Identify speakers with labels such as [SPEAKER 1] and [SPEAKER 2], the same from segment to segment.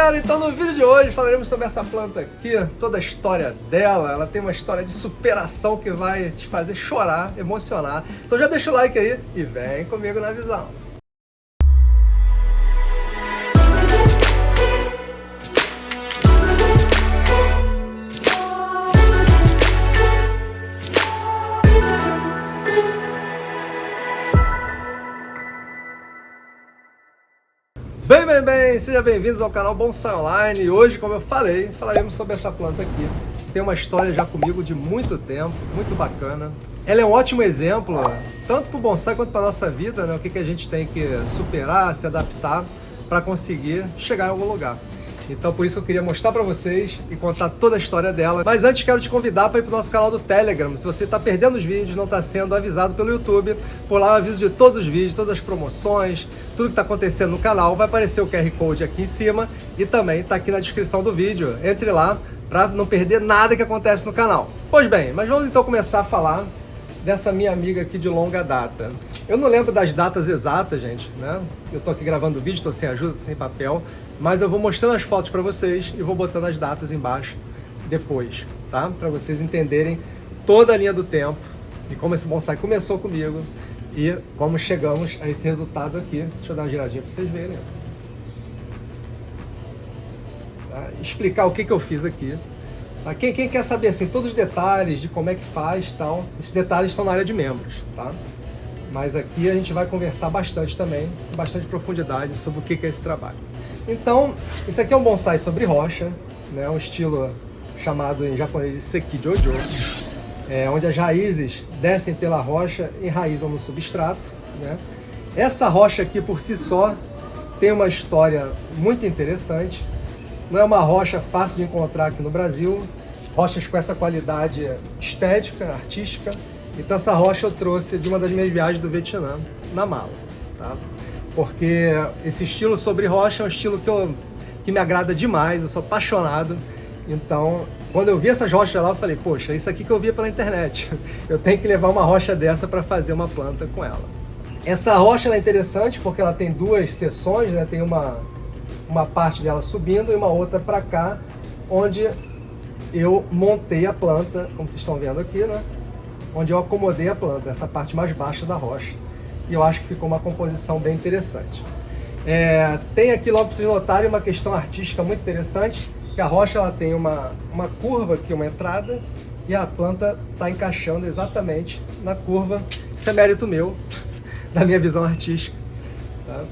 [SPEAKER 1] galera, então no vídeo de hoje falaremos sobre essa planta aqui, toda a história dela. Ela tem uma história de superação que vai te fazer chorar, emocionar. Então já deixa o like aí e vem comigo na visão. Bem, sejam bem-vindos ao canal Bonsai Online. E hoje, como eu falei, falaremos sobre essa planta aqui. Tem uma história já comigo de muito tempo, muito bacana. Ela é um ótimo exemplo, tanto para o bonsai quanto para a nossa vida, né? O que a gente tem que superar, se adaptar para conseguir chegar em algum lugar. Então por isso que eu queria mostrar para vocês e contar toda a história dela. Mas antes quero te convidar para ir para o nosso canal do Telegram. Se você está perdendo os vídeos, não está sendo avisado pelo YouTube, por lá eu aviso de todos os vídeos, todas as promoções, tudo que está acontecendo no canal. Vai aparecer o QR Code aqui em cima e também está aqui na descrição do vídeo. Entre lá para não perder nada que acontece no canal. Pois bem, mas vamos então começar a falar dessa minha amiga aqui de longa data. Eu não lembro das datas exatas, gente, né? Eu tô aqui gravando o vídeo, tô sem ajuda, sem papel, mas eu vou mostrando as fotos para vocês e vou botando as datas embaixo depois, tá? Para vocês entenderem toda a linha do tempo e como esse bonsai começou comigo e como chegamos a esse resultado aqui. Deixa eu dar uma giradinha para vocês verem. Tá? Explicar o que eu fiz aqui. Quem quer saber assim, todos os detalhes de como é que faz, tal, esses detalhes estão na área de membros, tá? Mas aqui a gente vai conversar bastante também, com bastante profundidade sobre o que é esse trabalho. Então, isso aqui é um bonsai sobre rocha, né? Um estilo chamado em japonês de Sekijojo, onde as raízes descem pela rocha e enraizam no substrato, né? Essa rocha aqui por si só tem uma história muito interessante. Não é uma rocha fácil de encontrar aqui no Brasil, rochas com essa qualidade estética, artística. Então essa rocha eu trouxe de uma das minhas viagens do Vietnã, na mala, tá? Porque esse estilo sobre rocha é um estilo que me agrada demais, eu sou apaixonado. Então, quando eu vi essas rochas lá, eu falei, poxa, isso aqui que eu via pela internet. Eu tenho que levar uma rocha dessa para fazer uma planta com ela. Essa rocha ela é interessante porque ela tem duas seções, né? Tem uma parte dela subindo e uma outra para cá, onde eu montei a planta, como vocês estão vendo aqui, né? Onde eu acomodei a planta, essa parte mais baixa da rocha. E eu acho que ficou uma composição bem interessante. Tem aqui, logo para vocês notarem, uma questão artística muito interessante, que a rocha ela tem uma curva aqui, uma entrada, e a planta está encaixando exatamente na curva. Isso é mérito meu, da minha visão artística. Tá?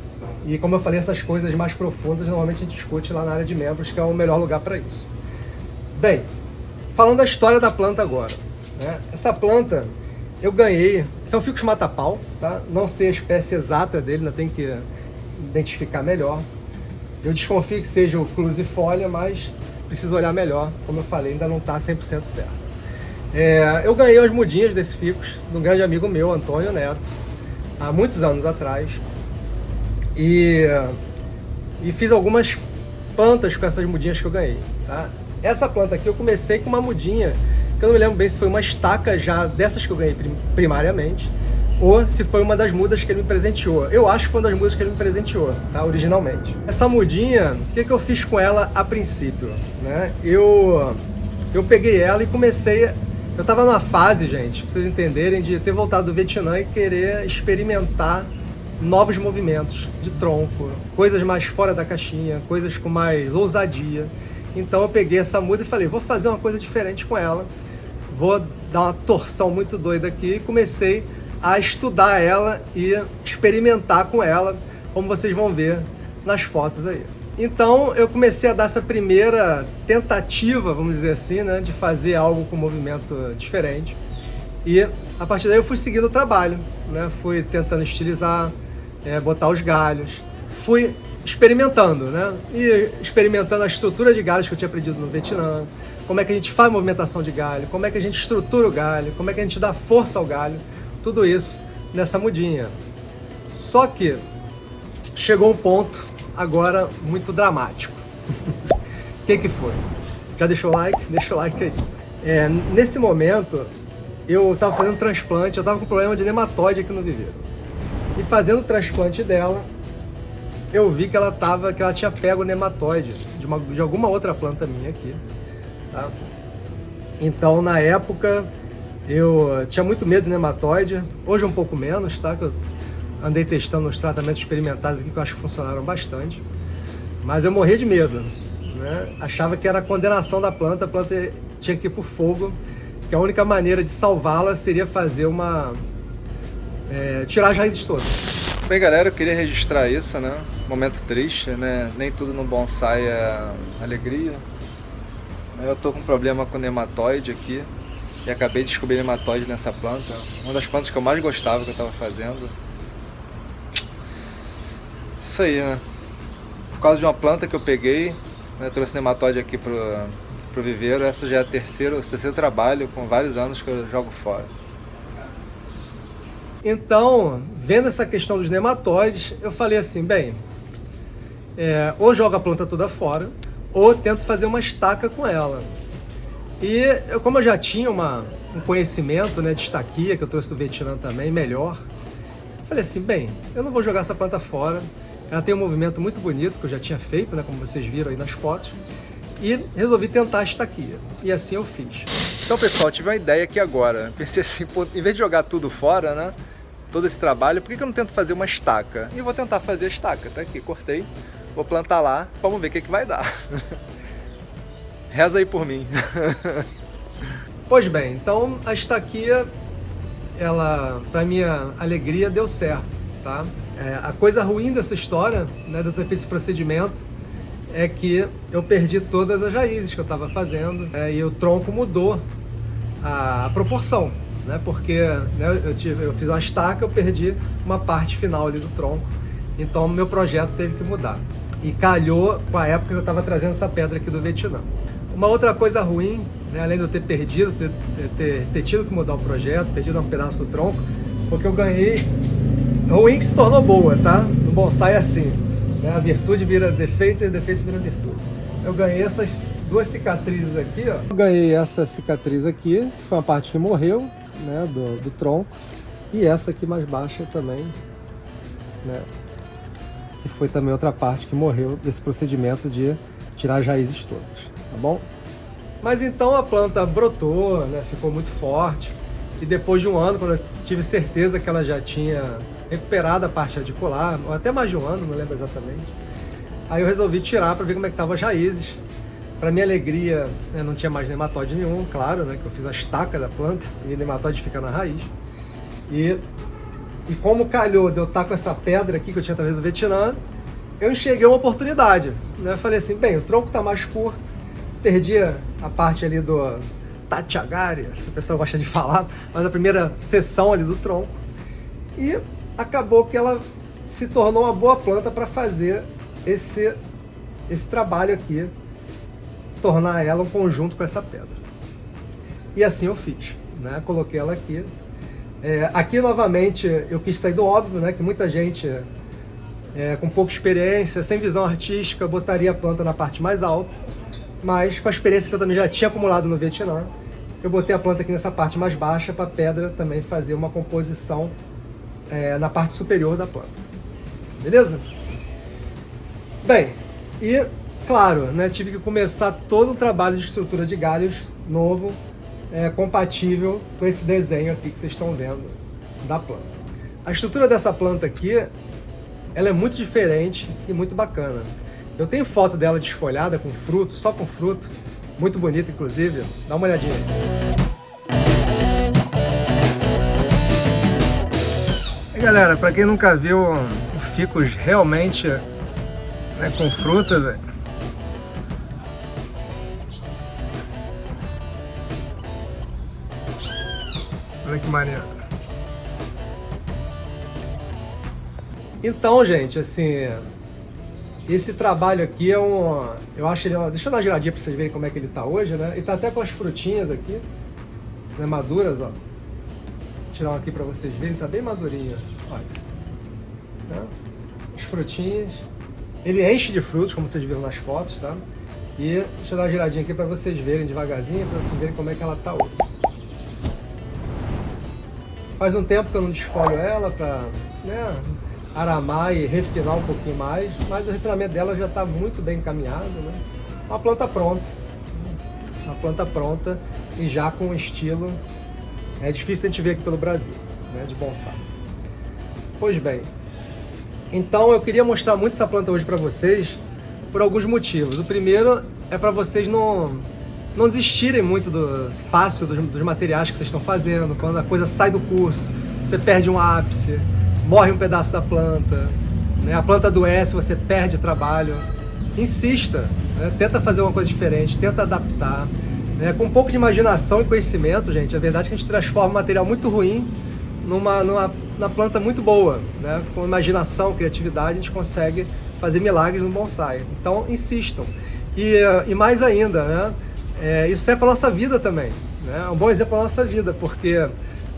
[SPEAKER 1] E como eu falei, essas coisas mais profundas normalmente a gente discute lá na área de membros, que é o melhor lugar para isso. Bem, falando da história da planta agora, né? Essa planta eu ganhei, isso é um ficus mata-pau, tá? Não sei a espécie exata dele, ainda tem que identificar melhor. Eu desconfio que seja o clusifolia, mas preciso olhar melhor, como eu falei, ainda não está 100% certo. Eu ganhei as mudinhas desse ficus de um grande amigo meu, Antônio Neto, há muitos anos atrás. E fiz algumas plantas com essas mudinhas que eu ganhei, tá? Essa planta aqui eu comecei com uma mudinha, que eu não me lembro bem se foi uma estaca já dessas que eu ganhei primariamente, ou se foi uma das mudas que ele me presenteou. Eu acho que foi uma das mudas que ele me presenteou, tá? Originalmente. Essa mudinha, o que eu fiz com ela a princípio, né? Eu peguei ela e comecei... Eu tava numa fase, gente, pra vocês entenderem, de ter voltado do Vietnã e querer experimentar novos movimentos de tronco, coisas mais fora da caixinha, coisas com mais ousadia. Então eu peguei essa muda e falei, vou fazer uma coisa diferente com ela, vou dar uma torção muito doida aqui, e comecei a estudar ela e experimentar com ela, como vocês vão ver nas fotos aí. Então eu comecei a dar essa primeira tentativa, vamos dizer assim, né, de fazer algo com movimento diferente. E a partir daí eu fui seguindo o trabalho, né? Fui tentando estilizar, botar os galhos, fui experimentando, né? E experimentando a estrutura de galhos que eu tinha aprendido no Vietnã, como é que a gente faz movimentação de galho, como é que a gente estrutura o galho, como é que a gente dá força ao galho, tudo isso nessa mudinha. Só que chegou um ponto agora muito dramático. O que foi? Já deixou o like? Deixa o like aí. Nesse momento, eu estava fazendo transplante, eu estava com problema de nematóide aqui no viveiro. E fazendo o transplante dela, eu vi que ela tinha pego nematóide de alguma outra planta minha aqui, tá? Então, na época, eu tinha muito medo de nematóide, hoje um pouco menos, tá? Que eu andei testando uns tratamentos experimentais aqui que eu acho que funcionaram bastante, mas eu morria de medo, né? Achava que era a condenação da planta, a planta tinha que ir pro fogo, que a única maneira de salvá-la seria fazer tirar as raízes todas.
[SPEAKER 2] Bem, galera, eu queria registrar isso, né? Momento triste, né? Nem tudo no bonsai é alegria. Eu tô com um problema com nematóide aqui e acabei de descobrir nematóide nessa planta. Uma das plantas que eu mais gostava que eu tava fazendo. Isso aí, né? Por causa de uma planta que eu peguei, né? Trouxe nematóide aqui pro viveiro. Essa já é o terceiro trabalho com vários anos que eu jogo fora.
[SPEAKER 1] Então, vendo essa questão dos nematóides, eu falei assim, bem, ou jogo a planta toda fora, ou tento fazer uma estaca com ela. E como eu já tinha um conhecimento, né, de estaquia, que eu trouxe do Vietnã também, melhor, eu falei assim, bem, eu não vou jogar essa planta fora, ela tem um movimento muito bonito, que eu já tinha feito, né, como vocês viram aí nas fotos, e resolvi tentar a estaquia. E assim eu fiz.
[SPEAKER 2] Então, pessoal, tive uma ideia aqui agora. Pensei assim, pô, em vez de jogar tudo fora, né, todo esse trabalho, por que eu não tento fazer uma estaca? E vou tentar fazer a estaca, tá aqui, cortei, vou plantar lá, vamos ver o que vai dar. Reza aí por mim.
[SPEAKER 1] Pois bem, então a estaquia, ela, para minha alegria, deu certo, tá? A coisa ruim dessa história, né, de eu ter feito esse procedimento, é que eu perdi todas as raízes que eu estava fazendo, e o tronco mudou a proporção, né? Porque, né, eu fiz uma estaca, eu perdi uma parte final ali do tronco, então meu projeto teve que mudar. E calhou com a época que eu estava trazendo essa pedra aqui do Vietnã. Uma outra coisa ruim, né, além de eu ter perdido, ter tido que mudar o projeto, perdido um pedaço do tronco, porque eu ganhei, ruim que se tornou boa, tá? No bonsai é assim, né? A virtude vira defeito e o defeito vira virtude. Eu ganhei essas duas cicatrizes aqui, ó. Eu ganhei essa cicatriz aqui, que foi uma parte que morreu, né, do tronco, e essa aqui mais baixa também, né, que foi também outra parte que morreu desse procedimento de tirar as raízes todas, tá bom? Mas então a planta brotou, né, ficou muito forte, e depois de um ano, quando eu tive certeza que ela já tinha recuperado a parte radicular, ou até mais de um ano, não lembro exatamente, aí eu resolvi tirar para ver como é que estavam as raízes. Para minha alegria, né, não tinha mais nematóide nenhum, claro, né, que eu fiz a estaca da planta e o nematóide fica na raiz. E como calhou de eu estar com essa pedra aqui que eu tinha trazido do Vietnã, eu enxerguei uma oportunidade, né? Eu falei assim, bem, o tronco está mais curto, perdi a parte ali do Tachagari, que o pessoal gosta de falar, mas a primeira seção ali do tronco, e acabou que ela se tornou uma boa planta para fazer esse trabalho aqui, tornar ela um conjunto com essa pedra. E assim eu fiz, né? Coloquei ela aqui. Aqui novamente eu quis sair do óbvio, né? Que muita gente com pouca experiência, sem visão artística, botaria a planta na parte mais alta, mas com a experiência que eu também já tinha acumulado no Vietnã, eu botei a planta aqui nessa parte mais baixa para a pedra também fazer uma composição na parte superior da planta. Beleza? Bem, e claro, né, tive que começar todo um trabalho de estrutura de galhos novo, compatível com esse desenho aqui que vocês estão vendo da planta. A estrutura dessa planta aqui, ela é muito diferente e muito bacana. Eu tenho foto dela desfolhada com fruto, só com fruto, muito bonita inclusive, dá uma olhadinha aí. E galera, para quem nunca viu o ficus realmente, né, com frutas, olha que maneiro. Então, gente, assim, esse trabalho aqui eu acho ele, deixa eu dar uma giradinha para vocês verem como é que ele tá hoje, né? Ele tá até com as frutinhas aqui, né, maduras, ó. Vou tirar um aqui para vocês verem, tá bem madurinho, olha. Né? As frutinhas. Ele enche de frutos, como vocês viram nas fotos, tá? E deixa eu dar uma giradinha aqui para vocês verem devagarzinho, para vocês verem como é que ela tá hoje. Faz um tempo que eu não desfolho ela, né, aramar e refinar um pouquinho mais, mas o refinamento dela já está muito bem encaminhado, né? Uma planta pronta e já com um estilo difícil de a gente ver aqui pelo Brasil, né, de bonsai. Pois bem, então eu queria mostrar muito essa planta hoje para vocês por alguns motivos. O primeiro é para vocês não desistirem muito fácil dos materiais que vocês estão fazendo. Quando a coisa sai do curso, você perde um ápice, morre um pedaço da planta, né? A planta adoece, você perde trabalho. Insista, né? Tenta fazer uma coisa diferente, tenta adaptar. Né? Com um pouco de imaginação e conhecimento, gente, a verdade é que a gente transforma um material muito ruim numa planta muito boa. Né? Com imaginação, criatividade, a gente consegue fazer milagres no bonsai. Então, insistam. E mais ainda, né? Isso serve para a nossa vida também. Né? É um bom exemplo para a nossa vida, porque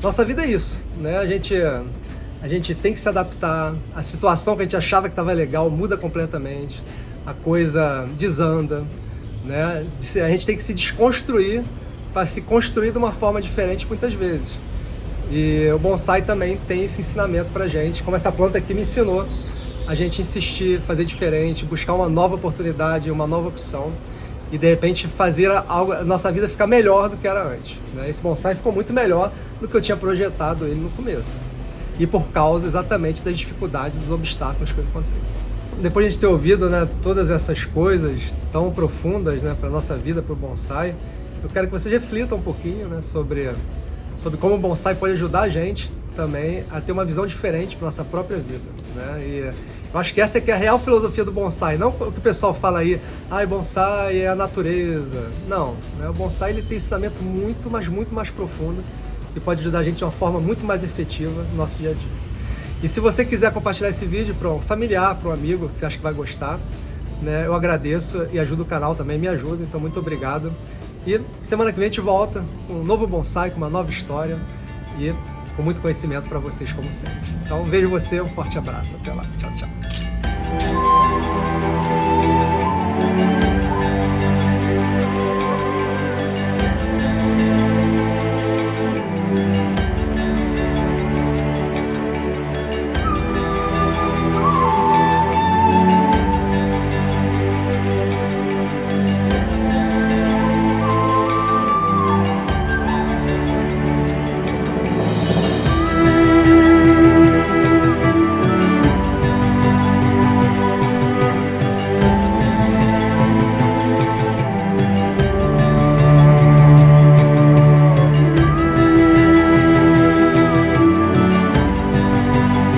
[SPEAKER 1] nossa vida é isso. Né? A gente tem que se adaptar. A situação que a gente achava que estava legal muda completamente. A coisa desanda. Né? A gente tem que se desconstruir para se construir de uma forma diferente muitas vezes. E o bonsai também tem esse ensinamento para a gente, como essa planta aqui me ensinou. A gente insistir, fazer diferente, buscar uma nova oportunidade, uma nova opção e de repente fazer a nossa vida ficar melhor do que era antes. Né? Esse bonsai ficou muito melhor do que eu tinha projetado ele no começo. E por causa exatamente das dificuldades, dos obstáculos que eu encontrei. Depois de a gente ter ouvido, né, todas essas coisas tão profundas, né, para a nossa vida, para o bonsai, eu quero que vocês reflitam um pouquinho, né, sobre como o bonsai pode ajudar a gente também a ter uma visão diferente para nossa própria vida. Né? E eu acho que essa é que é a real filosofia do bonsai, não o que o pessoal fala aí, bonsai é a natureza. Não, né? O bonsai ele tem um ensinamento muito mais profundo que pode ajudar a gente de uma forma muito mais efetiva no nosso dia a dia. E se você quiser compartilhar esse vídeo para um familiar, para um amigo que você acha que vai gostar, né, eu agradeço e ajuda o canal também, me ajuda, então muito obrigado. E semana que vem a gente volta com um novo bonsai, com uma nova história e com muito conhecimento para vocês, como sempre. Então vejo você, um forte abraço, até lá, tchau, tchau.